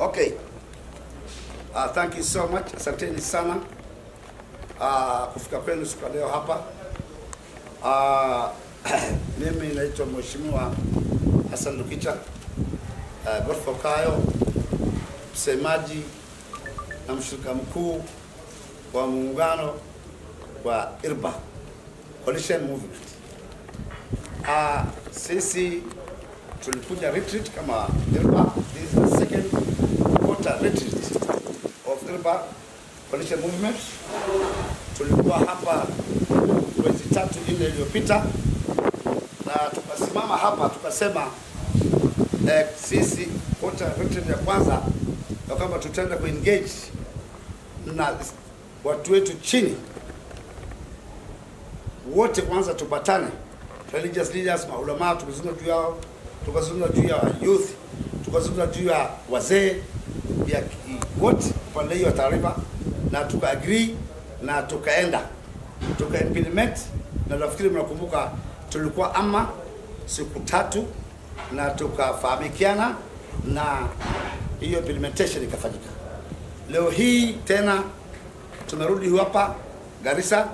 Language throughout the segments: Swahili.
Okay. Thank you so much. Asanteni sana kufika kwenu siku leo hapa. Mimi naitwa Mheshimiwa Hassan Lukicha, Godfrey Kayo, msemaji na mshirika mkuu wa muungano wa IRBA Coalition Movement. Sisi tulikuja retreat kama IRBA. This is the second quarter retreat of IRBA Coalition Movement. Tulikuwa hapa mwezi 3 iliyopita na tukasimama hapa tukasema sisi quarter retreat ya kwanza na kama tutaenda kuengage na watu wetu chini wote, kwanza tupatane, religious leaders, maulama, tukazungumza juu yao, tukazungumza juu ya youth, tukazungumza juu ya wazee ya wote pande hiyo taarifa, na tukaagree na tukaenda implement. Na nafikiri mnakumbuka tulikuwa ama siku 3 na tukafahamikiana na hiyo implementation ikafanyika. Leo hii tena tumerudi hapa Garissa,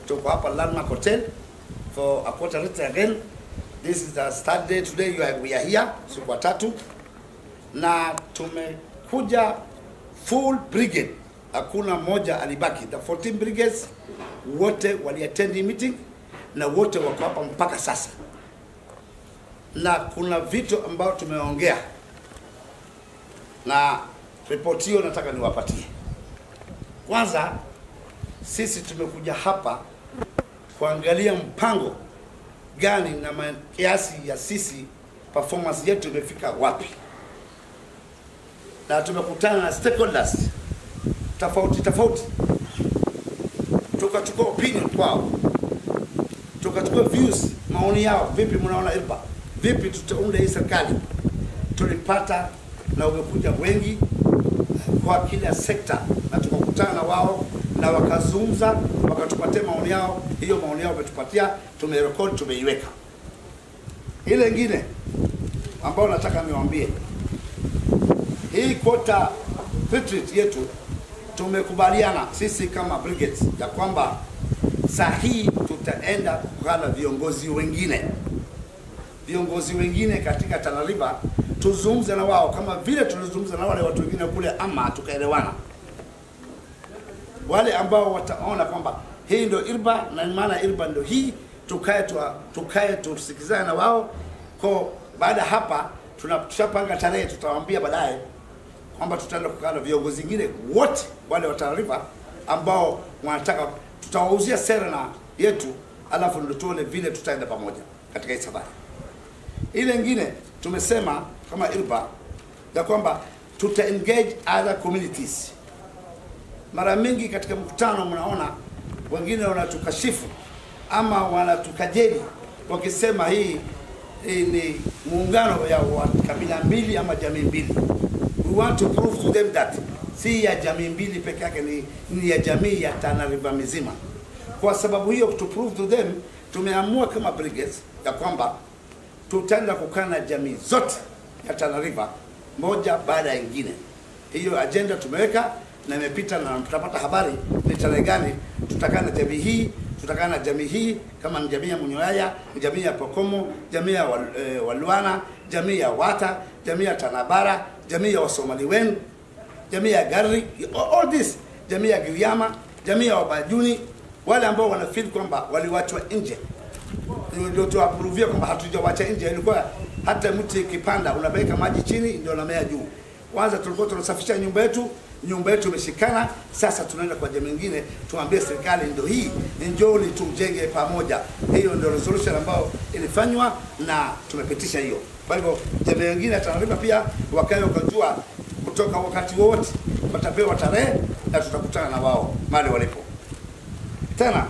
tuko hapa Landmark Hotel for a quarter retreat again. This is the third day today we are here, siku 3, na tumekuja full brigade, hakuna moja alibaki. The 14 brigades wote wali-attend meeting na wote wako hapa mpaka sasa, na kuna vitu ambao tumeongea na report hiyo nataka niwapatie. Kwanza, sisi tumekuja hapa kuangalia mpango gani na kiasi ya sisi performance yetu imefika wapi, na tumekutana na stakeholders tofauti, tukachukua opinion kwao, tukachukua views, maoni yao, vipi mnaona IRBA, vipi tutaunda hii serikali. Tulipata na wamekuja wengi kwa kila sekta, na tukakutana na wao na wakazungumza, wakatupatia maoni yao. Hiyo maoni yao wametupatia, tumerecord, tumeiweka. Ile nyingine ambao nataka niwaambie, hii quarter retreat yetu tumekubaliana sisi kama brigades ya kwamba saa hii tutaenda kukana viongozi wengine katika Tana River, tuzungumze na wao kama vile tulizungumza na wale watu wengine kule, ama tukaelewana. Wale ambao wataona kwamba hii ndio IRBA na maana IRBA ndio hii, tukae tusikizane na wao. Kwa baada hapa tunashapanga tarehe, tutawaambia baadaye kwamba tutaenda kukana viongozi wengine wote wale wa Tana River ambao wanataka, tutawauzia sera na yetu, alafu ndio tuone vile tutaenda pamoja katika hii safari. Ile nyingine tumesema kama IRBA ya kwamba tuta engage other communities. Mara mingi katika mkutano mnaona wengine wanatukashifu ama wanatukajeli wakisema hii ni muungano ya kabila mbili ama jamii mbili. We want to prove to them that si ya jamii mbili peke yake, ni ya jamii ya Tana River mzima. Kwa sababu hiyo, to prove to them, tumeamua kama brigades ya kwamba tutaenda kukana jamii zote ya Tana River moja baada ya nyingine. Hiyo agenda tumeweka na imepita, na tutapata habari ni tarehe gani tutakana jamii hii, tutakana jamii hii, kama ni jamii ya Munyoyaya, jamii ya Pokomo, jamii ya Walwana, jamii ya Wata, jamii ya Tanabara, jamii ya Wasomali wenu, jamii ya Gari, all this, jamii ya Giriama, jamii ya Wabajuni, wale ambao wanafeel kwamba waliwachwa nje. Ndio tuaprovia kwamba hatujawacha nje. Ilikuwa hata mti kipanda unaweka maji chini ndio unamea juu. Kwanza tulikuwa tunasafisha nyumba yetu imeshikana. Sasa tunaenda kwa jamii nyingine, tuambie serikali ndio hii, njoo tujenge pamoja. Hiyo ndio resolution ambayo ilifanywa na tumepitisha hiyo. Kwa hivyo jamii nyingine ya Tana River pia wakae wakajua kutoka wakati wote watapewa tarehe na tutakutana na wao mahali walipo. Tena